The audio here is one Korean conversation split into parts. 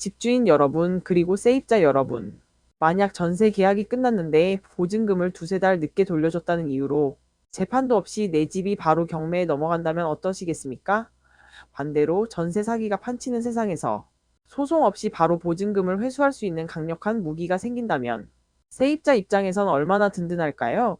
집주인 여러분, 그리고 세입자 여러분. 만약 전세 계약이 끝났는데 보증금을 두세 달 늦게 돌려줬다는 이유로 재판도 없이 내 집이 바로 경매에 넘어간다면 어떠시겠습니까? 반대로 전세 사기가 판치는 세상에서 소송 없이 바로 보증금을 회수할 수 있는 강력한 무기가 생긴다면 세입자 입장에선 얼마나 든든할까요?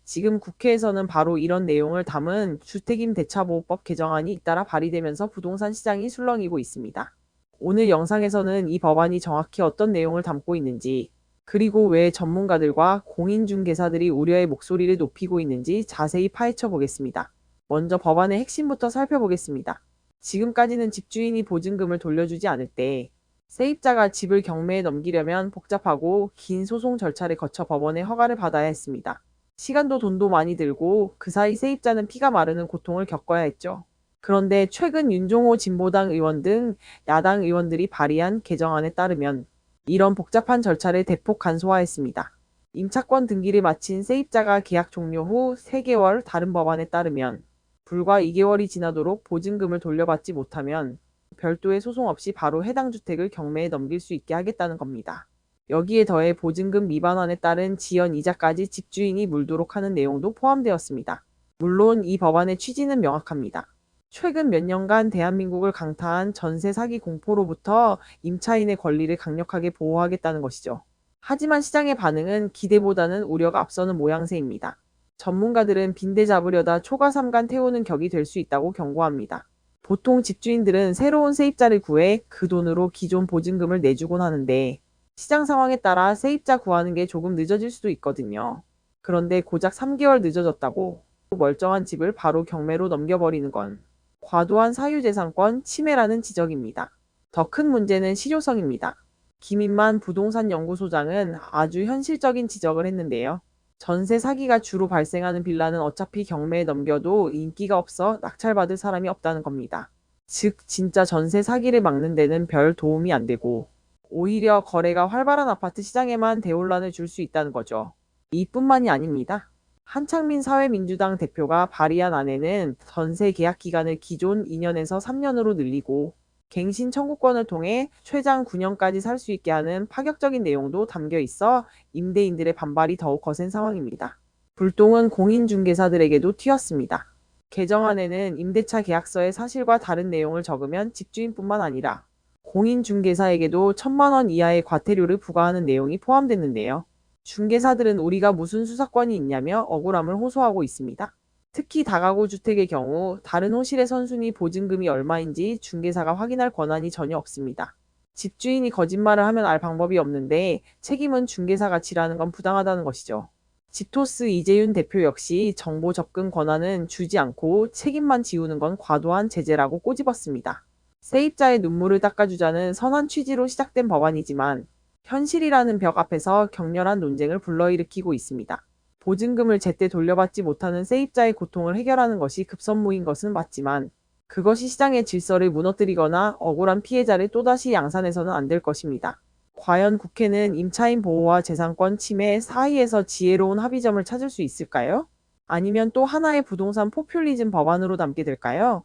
지금 국회에서는 바로 이런 내용을 담은 주택임대차보호법 개정안이 잇따라 발의되면서 부동산 시장이 술렁이고 있습니다. 오늘 영상에서는 이 법안이 정확히 어떤 내용을 담고 있는지, 그리고 왜 전문가들과 공인중개사들이 우려의 목소리를 높이고 있는지 자세히 파헤쳐 보겠습니다. 먼저 법안의 핵심부터 살펴보겠습니다. 지금까지는 집주인이 보증금을 돌려주지 않을 때 세입자가 집을 경매에 넘기려면 복잡하고 긴 소송 절차를 거쳐 법원의 허가를 받아야 했습니다. 시간도 돈도 많이 들고 그 사이 세입자는 피가 마르는 고통을 겪어야 했죠. 그런데 최근 윤종호 진보당 의원 등 야당 의원들이 발의한 개정안에 따르면 이런 복잡한 절차를 대폭 간소화했습니다. 임차권 등기를 마친 세입자가 계약 종료 후 3개월, 다른 법안에 따르면 불과 2개월이 지나도록 보증금을 돌려받지 못하면 별도의 소송 없이 바로 해당 주택을 경매에 넘길 수 있게 하겠다는 겁니다. 여기에 더해 보증금 미반환에 따른 지연 이자까지 집주인이 물도록 하는 내용도 포함되었습니다. 물론 이 법안의 취지는 명확합니다. 최근 몇 년간 대한민국을 강타한 전세 사기 공포로부터 임차인의 권리를 강력하게 보호하겠다는 것이죠. 하지만 시장의 반응은 기대보다는 우려가 앞서는 모양새입니다. 전문가들은 빈대 잡으려다 초과삼간 태우는 격이 될 수 있다고 경고합니다. 보통 집주인들은 새로운 세입자를 구해 그 돈으로 기존 보증금을 내주곤 하는데 시장 상황에 따라 세입자 구하는 게 조금 늦어질 수도 있거든요. 그런데 고작 3개월 늦어졌다고 멀쩡한 집을 바로 경매로 넘겨버리는 건 과도한 사유재산권 침해라는 지적입니다. 더 큰 문제는 실효성입니다. 김인만 부동산 연구소장은 아주 현실적인 지적을 했는데요. 전세 사기가 주로 발생하는 빌라는 어차피 경매에 넘겨도 인기가 없어 낙찰받을 사람이 없다는 겁니다. 즉 진짜 전세 사기를 막는 데는 별 도움이 안 되고 오히려 거래가 활발한 아파트 시장에만 대혼란을 줄 수 있다는 거죠. 이뿐만이 아닙니다. 한창민 사회민주당 대표가 발의한 안에는 전세 계약 기간을 기존 2년에서 3년으로 늘리고 갱신 청구권을 통해 최장 9년까지 살 수 있게 하는 파격적인 내용도 담겨 있어 임대인들의 반발이 더욱 거센 상황입니다. 불똥은 공인중개사들에게도 튀었습니다. 개정안에는 임대차 계약서에 사실과 다른 내용을 적으면 집주인뿐만 아니라 공인중개사에게도 1,000만 원 이하의 과태료를 부과하는 내용이 포함됐는데요. 중개사들은 우리가 무슨 수사권이 있냐며 억울함을 호소하고 있습니다. 특히 다가구 주택의 경우 다른 호실의 선순위 보증금이 얼마인지 중개사가 확인할 권한이 전혀 없습니다. 집주인이 거짓말을 하면 알 방법이 없는데 책임은 중개사가 지라는 건 부당하다는 것이죠. 지토스 이재윤 대표 역시 정보 접근 권한은 주지 않고 책임만 지우는 건 과도한 제재라고 꼬집었습니다. 세입자의 눈물을 닦아주자는 선한 취지로 시작된 법안이지만 현실이라는 벽 앞에서 격렬한 논쟁을 불러일으키고 있습니다. 보증금을 제때 돌려받지 못하는 세입자의 고통을 해결하는 것이 급선무인 것은 맞지만 그것이 시장의 질서를 무너뜨리거나 억울한 피해자를 또다시 양산해서는 안 될 것입니다. 과연 국회는 임차인 보호와 재산권 침해 사이에서 지혜로운 합의점을 찾을 수 있을까요? 아니면 또 하나의 부동산 포퓰리즘 법안으로 남게 될까요?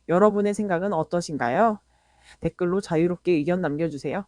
여러분의 생각은 어떠신가요? 댓글로 자유롭게 의견 남겨주세요.